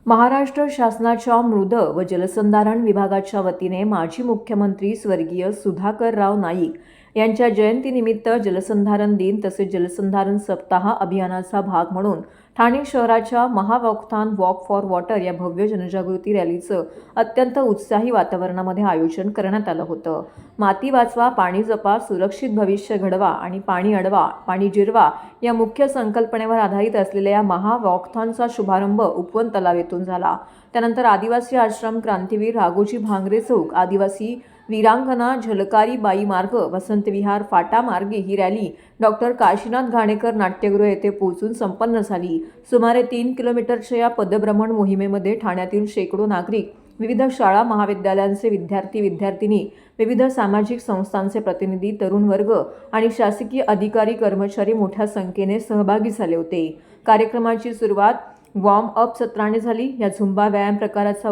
महाराष्ट्र शासनाच्या मृद व जलसंधारण विभागाच्या वतीने माजी मुख्यमंत्री स्वर्गीय सुधाकरराव नाईक यांच्या जयंतीनिमित्त जलसंधारण दिन तसेच जलसंधारण सप्ताह अभियानाचा भाग म्हणून ठाणे शहराच्या महावॉकथॉन वॉक फॉर वॉटर या भव्य जनजागृती रॅलीचं अत्यंत उत्साही वातावरणामध्ये आयोजन करण्यात आलं होतं। माती वाचवा, पाणी जपा, सुरक्षित भविष्य घडवा आणि पाणी अडवा, पाणी जिरवा या मुख्य संकल्पनेवर आधारित असलेल्या या महावॉकथॉनचा शुभारंभ उपवन तलाव येथून झाला। त्यानंतर आदिवासी आश्रम, क्रांतीवीर राघोजी भांगरे चौक, आदिवासी वीरांगना झलकारी बाई मार्ग, वसंत विहार फाटा मार्गे ही रॅली डॉक्टर काशीनाथ घाणेकर नाट्यगृह येथे पोहोचून संपन्न झाली। सुमारे 3 किलोमीटरच्या या पदभ्रमण मोहिमेमध्ये ठाण्यातील शेकडो नागरिक, विविध शाळा महाविद्यालयांचे विद्यार्थी विद्यार्थिनी, विविध सामाजिक संस्थांचे प्रतिनिधी, तरुण वर्ग आणि शासकीय अधिकारी कर्मचारी मोठ्या संख्येने सहभागी झाले होते। कार्यक्रमाची सुरुवात वॉर्म अप सत्राने झाली। या झुंबा व्यायाम प्रकाराचा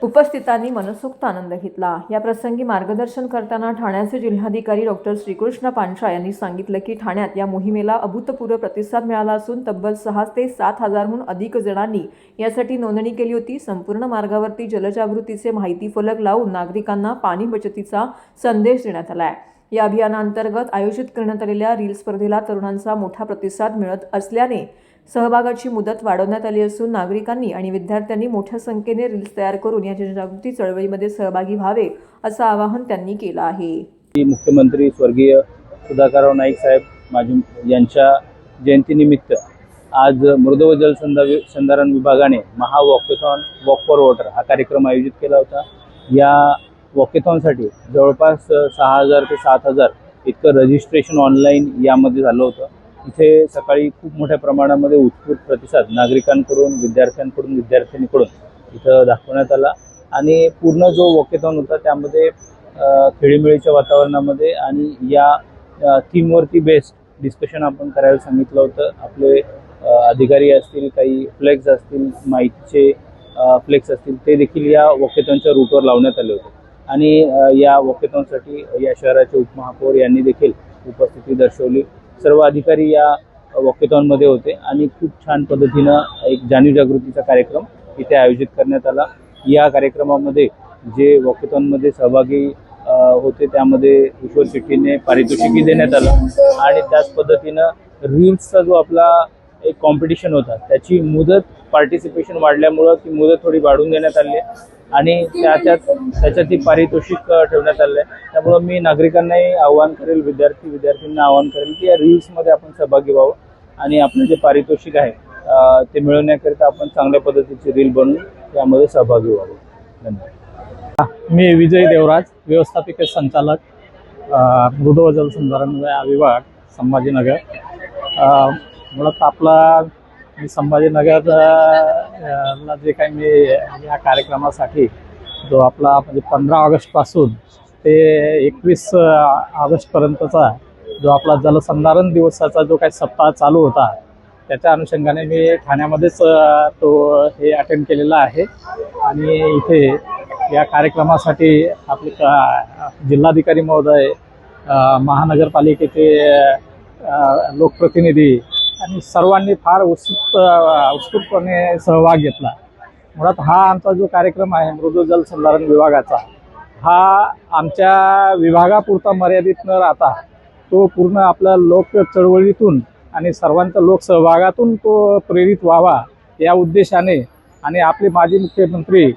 उपस्थितांनी मनसोक्त आनंद घेतला। या प्रसंगी मार्गदर्शन करताना ठाण्याचे जिल्हाधिकारी डॉक्टर श्रीकृष्ण पांचाळ यांनी सांगितलं की ठाण्यात या मोहिमेला अभूतपूर्व प्रतिसाद मिळाला असून तब्बल 6 ते 7 हजारहून अधिक जणांनी यासाठी नोंदणी केली होती। संपूर्ण मार्गावरती जलजागृतीचे माहिती फलक लावून नागरिकांना पाणी बचतीचा संदेश देण्यात आला आहे। या अभियानांतर्गत आयोजित करण्यात आलेल्या रील स्पर्धेला तरुणांचा मोठा प्रतिसाद मिळत असल्याने सहभागाची मुदत वाढवण्यात आली असून नागरिकांनी आणि विद्यार्थ्यांनी मोठ्या संख्येने रील्स तयार करून या जनजागृती चळवळीमध्ये सहभागी व्हावे असं आवाहन त्यांनी केलं आहे। मुख्यमंत्री स्वर्गीय सुधाकरराव नाईक साहेब यांच्या जयंतीनिमित्त आज मृद व जलसंधारण विभागाने महावॉकथॉन वॉक फॉर वॉटर हा कार्यक्रम आयोजित केला होता। या वॉकेथॉनसाठी जवळपास 6000 ते 7000 इतकं रजिस्ट्रेशन ऑनलाईन यामध्ये झालं होतं। इथे सकाळी खूप मोठ्या प्रमाणामध्ये उत्स्फूर्त प्रतिसाद नागरिकांकडून, विद्यार्थ्यांकडून, विद्यार्थिनीकडून इथं दाखवण्यात आला आणि पूर्ण जो वॉकेथॉन होता त्यामध्ये खेळीमेळीच्या वातावरणामध्ये आणि या थीमवरती बेस्ड डिस्कशन आपण करायला सांगितलं होतं। आपले अधिकारी असतील, काही फ्लेक्स असतील, माहितीचे फ्लेक्स असतील, ते देखील या वॉकेथॉनच्या रूटवर लावण्यात आले होते आणि या वॉकेथॉनसाठी या शहराचे उपमहापौर यांनी देखील उपस्थिती दर्शवली। सर्व अधिकारी या वॉकेथॉनमध्ये होते आणि खूप छान पद्धतीनं एक जाणीवजागृतीचा कार्यक्रम इथे आयोजित करण्यात आला। या कार्यक्रमामध्ये जे वॉकेथॉनमध्ये सहभागी होते त्यामध्ये ईश्वर शेट्टीने पारितोषिकही देण्यात आलं आणि त्याच पद्धतीनं रील्सचा जो आपला एक कॉम्पिटिशन होता त्याची मुदत पार्टिसिपेशन वाढल्यामुळं ती मुदत थोडी वाढवून देण्यात आली आणि त्याच्यात ती पारितोषिक ठेवण्यात आलं आहे। त्यामुळं मी नागरिकांनाही आवाहन करेल, विद्यार्थ्यांना आवाहन करेल की या रील्समध्ये आपण सहभागी व्हावं आणि आपलं जे पारितोषिक आहे ते मिळवण्याकरिता आपण चांगल्या पद्धतीची रील बनवून त्यामध्ये सहभागी व्हावं। धन्यवाद। मी विजय देवराज, व्यवस्थापकीय संचालक मृद व जलसंधारण विभाग, संभाजीनगर। मुळात आपला मी संभाजीनगरला जे काही मी या कार्यक्रमासाठी जो आपला म्हणजे 15 ऑगस्टपासून ते 21 ऑगस्टपर्यंतचा जो आपला जलसंधारण दिवसाचा जो काही सप्ताह चालू होता त्याच्या अनुषंगाने मी ठाण्यामध्येच तो हे अटेंड केलेला आहे आणि इथे या कार्यक्रमासाठी आपले जिल्हाधिकारी महोदय, महानगरपालिकेचे लोकप्रतिनिधी आणि सर्वांनी फार उत्स्फूर्तपणे सहभाग घेतला। मुळात हा आमचा जो कार्यक्रम आहे मृद जलसंधारण विभागाचा, हा आमच्या विभागापुरता मर्यादित न राहता तो पूर्ण आपल्या लोक चळवळीतून आणि सर्वांच्या लोकसहभागातून तो प्रेरित व्हावा या उद्देशाने आणि आपले माजी मुख्यमंत्री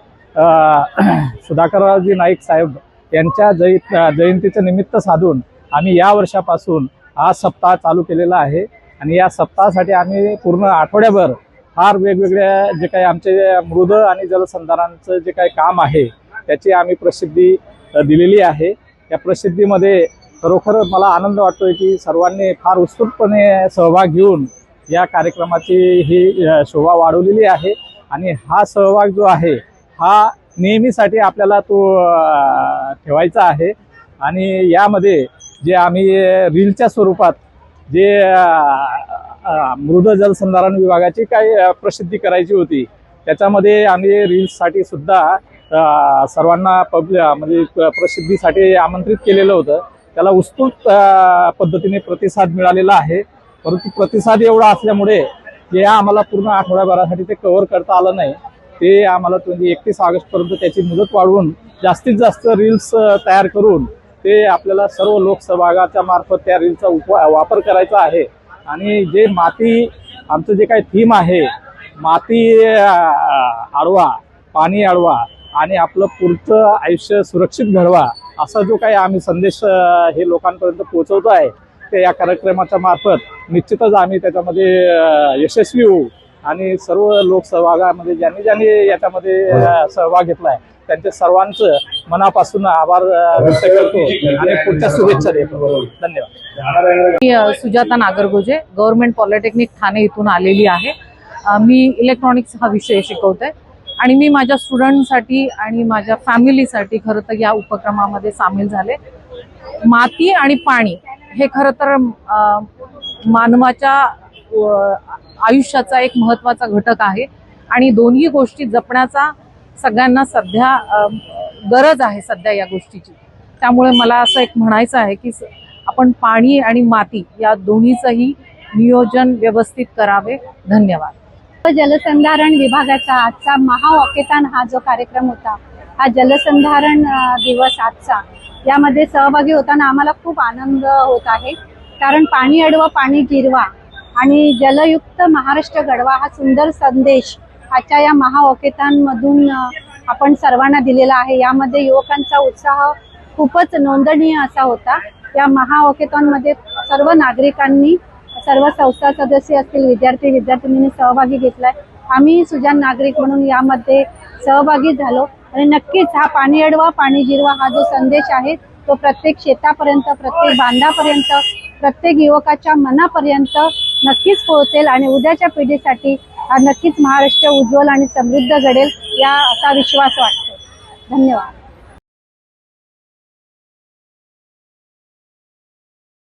सुधाकररावजी नाईक साहेब यांच्या जयंतीचं निमित्त साधून आम्ही या वर्षापासून हा सप्ताह चालू केलेला आहे आणि या सप्ताहासाठी आम्ही पूर्ण आठवड्याभर फार वेगवेगळ्या जे काही आमचे मृद आणि जलसंधारणाचं जे काही काम आहे त्याची आम्ही प्रसिद्धी दिलेली आहे। या प्रसिद्धीमध्ये खरोखर मला आनंद वाटतोय की सर्वांनी फार उत्स्फूर्तपणे सहभाग घेऊन या कार्यक्रमाची ही शोभा वाढवलेली आहे आणि हा सहभाग जो आहे हा नेहमीसाठी आपल्याला तो ठेवायचा आहे आणि यामध्ये जे आम्ही रीलच्या स्वरूपात जे मृद जलसंधारण विभागाची काही प्रसिद्धी करायची होती त्याच्यामध्ये आम्ही रील्ससाठी सुद्धा सर्वांना म्हणजे प्रसिद्धीसाठी आमंत्रित केलेलं होतं। त्याला उत्स्फूर्त पद्धतीने प्रतिसाद मिळालेला आहे, परंतु प्रतिसाद एवढा असल्यामुळे जे आम्हाला पूर्ण आठवड्याभरासाठी ते कव्हर करता आलं नाही, ते आम्हाला 31 ऑगस्टपर्यंत त्याची मुदत वाढवून जास्तीत जास्त रील्स तयार करून ते आपल्याला सर्व लोकसहभागाच्या मार्फत त्या रीलचा वापर करायचा आहे. आणि जे माती आमचं जे काही थीम आहे, माती अडवा, पाणी अडवा आणि आपलं पुढचं आयुष्य सुरक्षित घडवा, असा जो काही आम्ही संदेश हे लोकांपर्यंत पोहोचवतो आहे, ते या कार्यक्रमाच्या मार्फत निश्चितच आम्ही त्याच्यामध्ये यशस्वी होऊ. आणि सर्व लोकसहभागामध्ये ज्यांनी याच्यामध्ये सहभाग घेतला आहे त्यांच्या सर्वांचं मनापासून आभार व्यक्त करतो आणि पुढच्या शुभेच्छा देतो. धन्यवाद. मी सुजाता नागरगोजे, गव्हर्नमेंट पॉलिटेक्निक ठाणे इथून आलेली आहे. मी इलेक्ट्रॉनिक्स हा विषय शिकवते आणि मी माझ्या स्टुडंटसाठी आणि माझ्या फॅमिलीसाठी खरं तर या उपक्रमामध्ये सामील झाले. माती आणि पाणी हे खरं तर मानवाच्या आयुष्याचा एक महत्त्वाचा घटक आहे आणि दोन्ही गोष्टी जपण्याचा सगळ्यांना सध्या गरज आहे सध्या या गोष्टीची. त्यामुळे मला असं एक म्हणायचं आहे की आपण पाणी आणि माती या दोन्हीचंही नियोजन व्यवस्थित करावे. धन्यवाद. जलसंधारण विभागाचा आजचा महावॉकेथॉन हा जो कार्यक्रम होता, हा जलसंधारण दिवस आजचा, यामध्ये सहभागी होताना आम्हाला खूप आनंद होत आहे. कारण पाणी अडवा, पाणी जिरवा आणि जलयुक्त महाराष्ट्र घडवा हा सुंदर संदेश आजच्या या महावॉकेथॉन मधून आपण सर्वांना दिलेला आहे. यामध्ये युवकांचा उत्साह खूपच नोंदणीय असा होता. या महावॉकेथॉन मध्ये सर्व नागरिकांनी, सर्व संस्था सदस्य असतील, विद्यार्थ्यांनी सहभागी घेतलाय. आम्ही सुजाण नागरिक म्हणून यामध्ये सहभागी झालो आणि नक्कीच हा पाणी अडवा, पाणी जिरवा हा जो संदेश आहे तो प्रत्येक शेतापर्यंत, प्रत्येक बांधापर्यंत, प्रत्येक युवकाच्या मनापर्यंत नक्कीच पोहोचेल आणि उद्याच्या पिढीसाठी नक्कीच महाराष्ट्र उज्ज्वल आणि समृद्ध घडेल या असा विश्वास वाटतो. धन्यवाद.